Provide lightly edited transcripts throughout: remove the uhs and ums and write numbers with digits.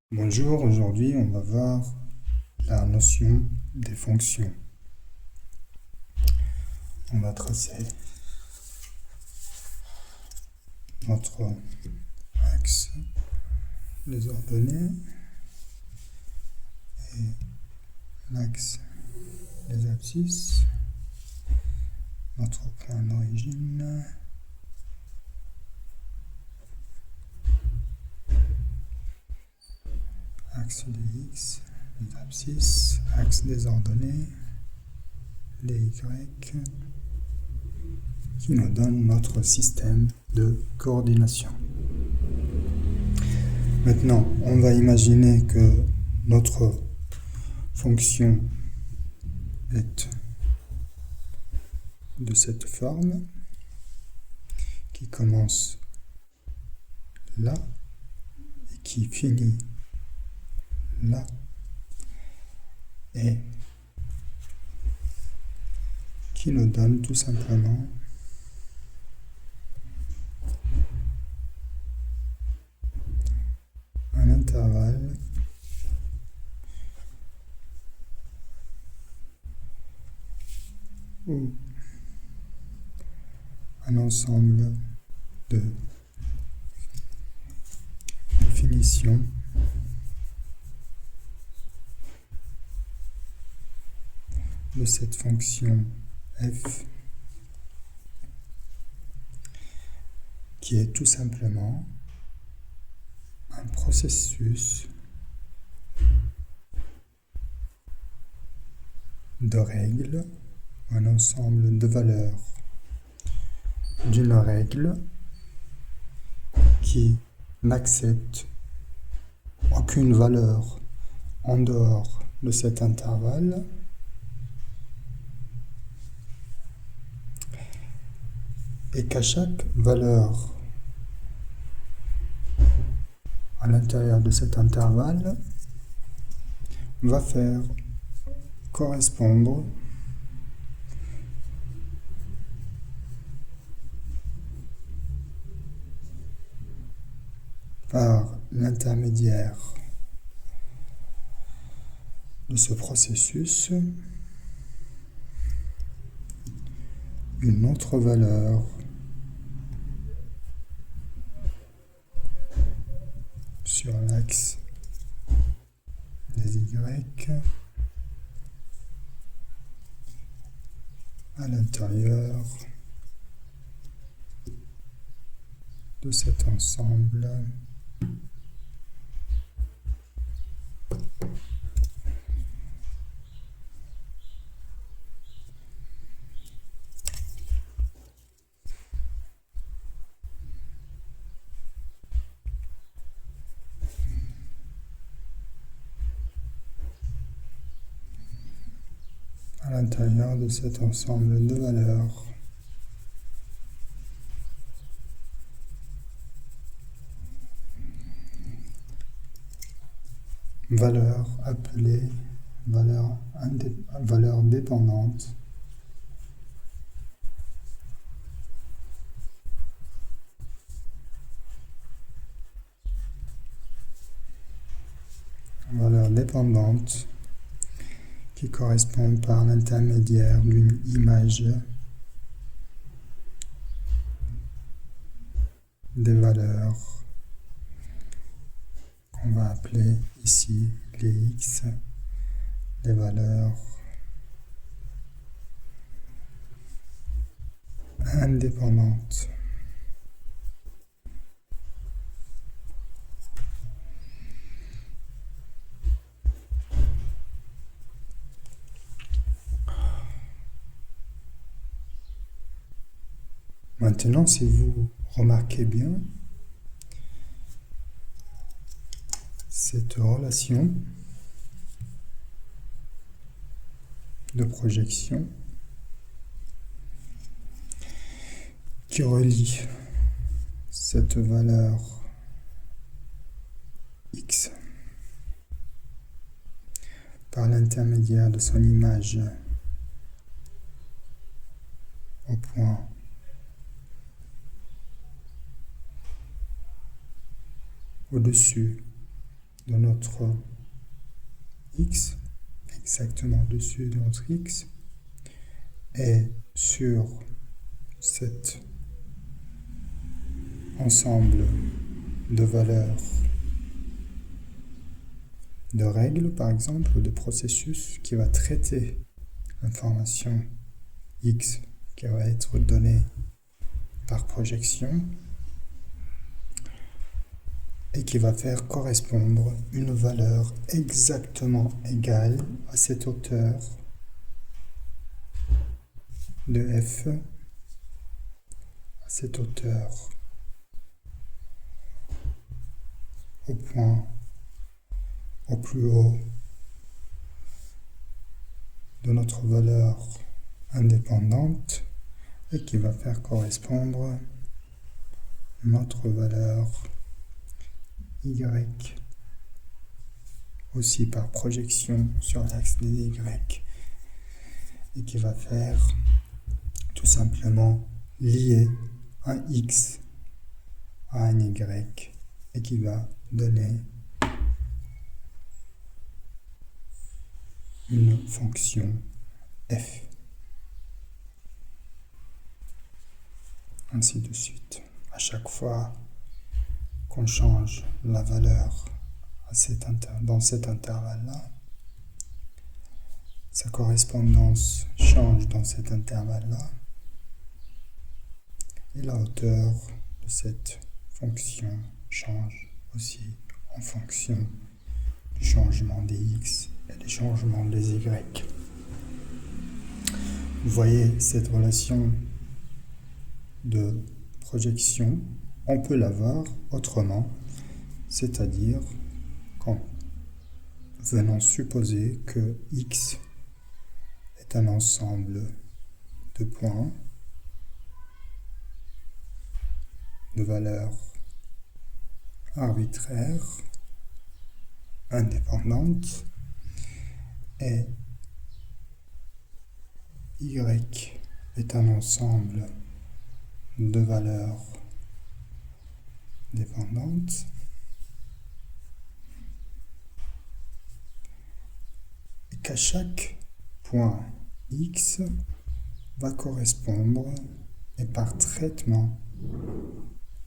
Bonjour, aujourd'hui on va voir la notion des fonctions. On va tracer notre axe des ordonnées et l'axe des abscisses, notre point d'origine, axe des x, les abscisses, axe des ordonnées, les y, qui nous donne notre système de coordination. Maintenant, on va imaginer que notre fonction est de cette forme, qui commence là et qui finit là, et qui nous donne tout simplement un intervalle ou un ensemble de définitions de cette fonction f qui est tout simplement un processus de règles, un ensemble de valeurs d'une règle qui n'accepte aucune valeur en dehors de cet intervalle et qu'à chaque valeur à l'intérieur de cet intervalle va faire correspondre par l'intermédiaire de ce processus une autre valeur sur l'axe des y à l'intérieur de cet ensemble à l'intérieur de cet ensemble de valeurs valeurs appelées valeurs dépendantes qui correspondent par l'intermédiaire d'une image des valeurs qu'on va appeler ici les x, les valeurs indépendantes. Maintenant, si vous remarquez bien, cette relation de projection qui relie cette valeur x par l'intermédiaire de son image au point au-dessus de notre x, exactement au-dessus de notre x, et sur cet ensemble de valeurs de règles, par exemple, ou de processus qui va traiter l'information x qui va être donnée par projection et qui va faire correspondre une valeur exactement égale à cette hauteur de f, à cette hauteur au point au plus haut de notre valeur indépendante et qui va faire correspondre notre valeur y aussi par projection sur l'axe des y et qui va faire tout simplement lier un x à un y et qui va donner une fonction f. Ainsi de suite. À chaque fois qu'on change la valeur dans cet intervalle-là, sa correspondance change dans cet intervalle-là et la hauteur de cette fonction change aussi en fonction du changement des x et des changements des y. Vous voyez cette relation de projection, on peut l'avoir autrement, c'est-à-dire qu'en venant supposer que x est un ensemble de points, de valeurs arbitraires, indépendantes, et y est un ensemble de valeurs dépendantes, et qu'à chaque point x va correspondre, et par traitement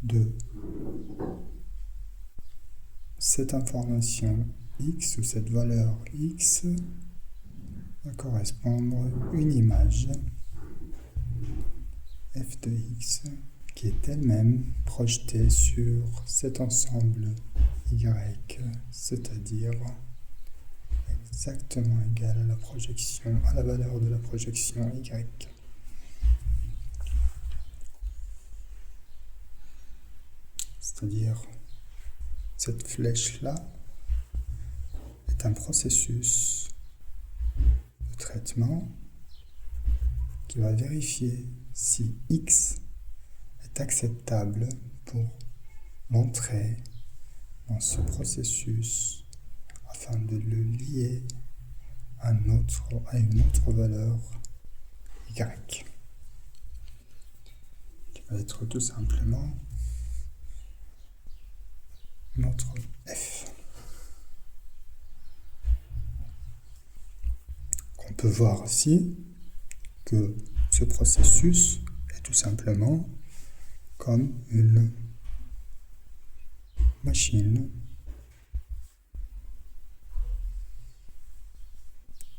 de cette information x ou cette valeur x va correspondre une image f de x qui est elle-même projetée sur cet ensemble y, c'est-à-dire exactement égale à la projection, à la valeur de la projection y. C'est-à-dire cette flèche-là est un processus de traitement qui va vérifier si x est acceptable pour l'entrée dans ce processus afin de le lier à une autre valeur y, qui va être tout simplement notre f. On peut voir aussi que ce processus est tout simplement comme une machine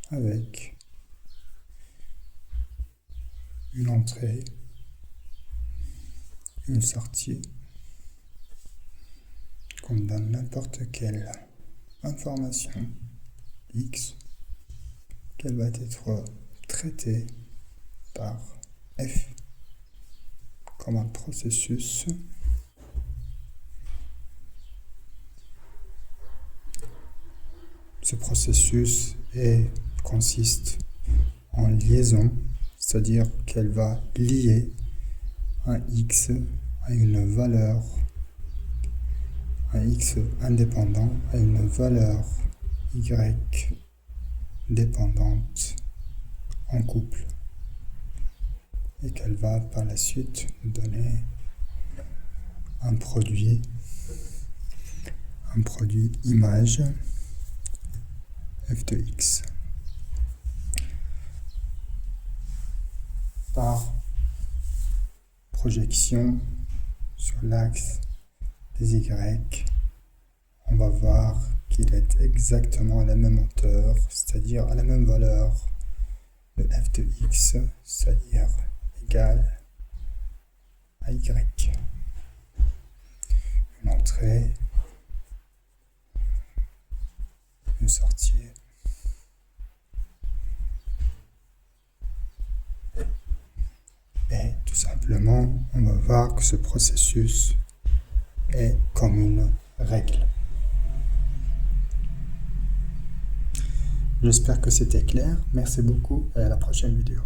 avec une entrée, une sortie, qu'on donne n'importe quelle information x, qu'elle va être traitée par f comme un processus ce processus consiste en liaison, c'est-à-dire qu'elle va lier un x à une valeur, un x indépendant à une valeur y dépendante en couple, et qu'elle va par la suite donner un produit un produit image f de x par projection sur l'axe des y, on va voir qu'il est exactement à la même hauteur, c'est-à-dire à la même valeur de f de x, c'est-à-dire égal à y. Une entrée, une sortie. Et tout simplement, on va voir que ce processus est comme une règle. J'espère que c'était clair. Merci beaucoup et à la prochaine vidéo.